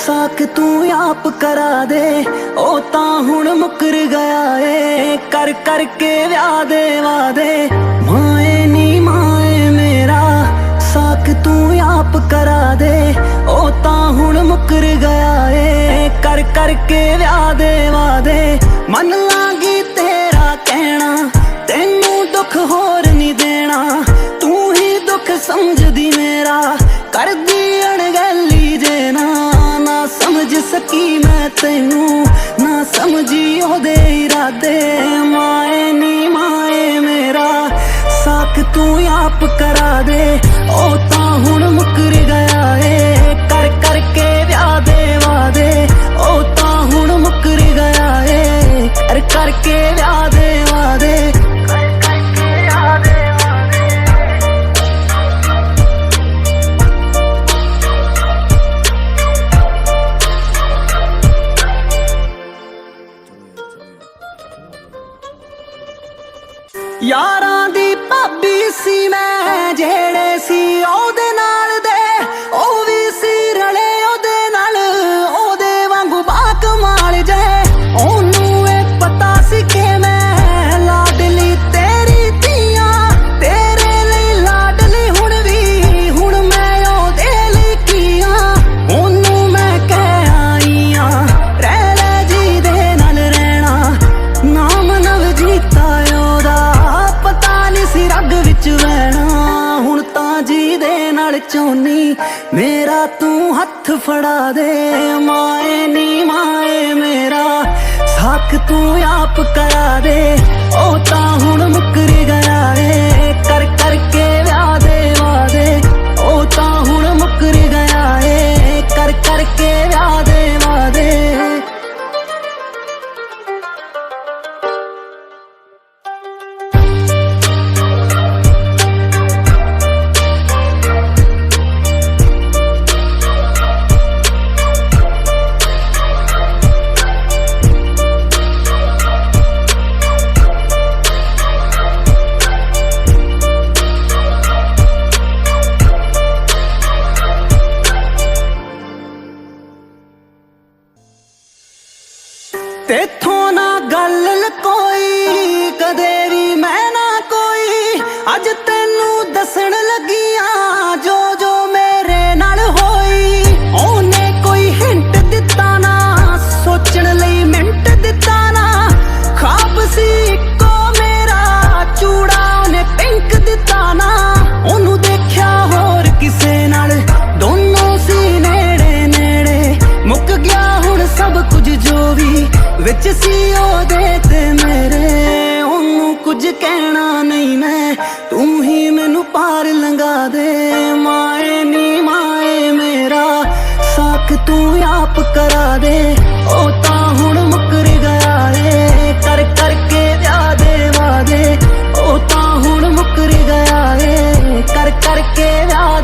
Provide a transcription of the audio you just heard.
साक तू आप करा दे, ओ तां हुण मुकर गया ए। कर करके व्याह दे वादे, माए नी माए मेरा साक तू आप करा दे, ओ तां हुण मुकर गया ए। कर करके व्याह दे वादे, मन लागी तेरा कहना, तेनू दुख होर नी देना, तू ही दुख समझदी मेरा, कर दी अणगैली जे ना समझ सकी मैं तेनू, ना समझी ओदे इरादे। माए नी माए मेरा साक तू आप करा दे, ओ तां हुण मुकर गया ए। कर करके व्याह दे वादे, ओ तां हुण मुकर गया ए। कर करके व्याह दे वादे, यारां दी भाभी सी मैं जेड़े सी ओदे नाल दे, ओ भी सी रले ओदे नाल, ओदे वांगू बाकमाल जे। ओनू ए पता सी कि मैं लाडली तेरी धीआं, तेरे लई लाडली हुण भी, हुण मैं ओदे लई कीआं। ओनू मैं कह आई आं रह ले जी दे नाल रहना, नाम नवजीता ओदा पता नी सी रग विच वैना। हुण तां जी दे नाल चौनी मेरा तू हथ फड़ा दे। माए नी माए मेरा साक तू आप करा दे, ओ तां हुण मुकर गया ए। कर करके व्याह दे वादे, ओ तां हुण मुकर गया ए। कर करके व्याह दे वादे, तेथों ना गल लकोई कदे भी मैं ना कोई, अज तेनू दसन लगियां जो जो मेरे नाल होई। ओने कोई हिंट दिता ना, सोचण लई मिंट दिता ना, ख्वाब सी इक्को मेरा चूड़ा ओने पिंक दिता ना। ओनू देखिया होर किसे नाल, दोनों सी नेड़े नेड़े, मुक गया हुण सब कुछ जो भी विच सी ओदे ते मेरे। ओनू कुछ कहना नहीं मैं, तू ही मैनू पार लंघा दे। माए नी माए मेरा साक तू आप करा दे, ओ तां हुण मुकर गया ए। कर करके व्याह दे वादे, ओ तां हुण मुकर गया ए। कर करके व्याह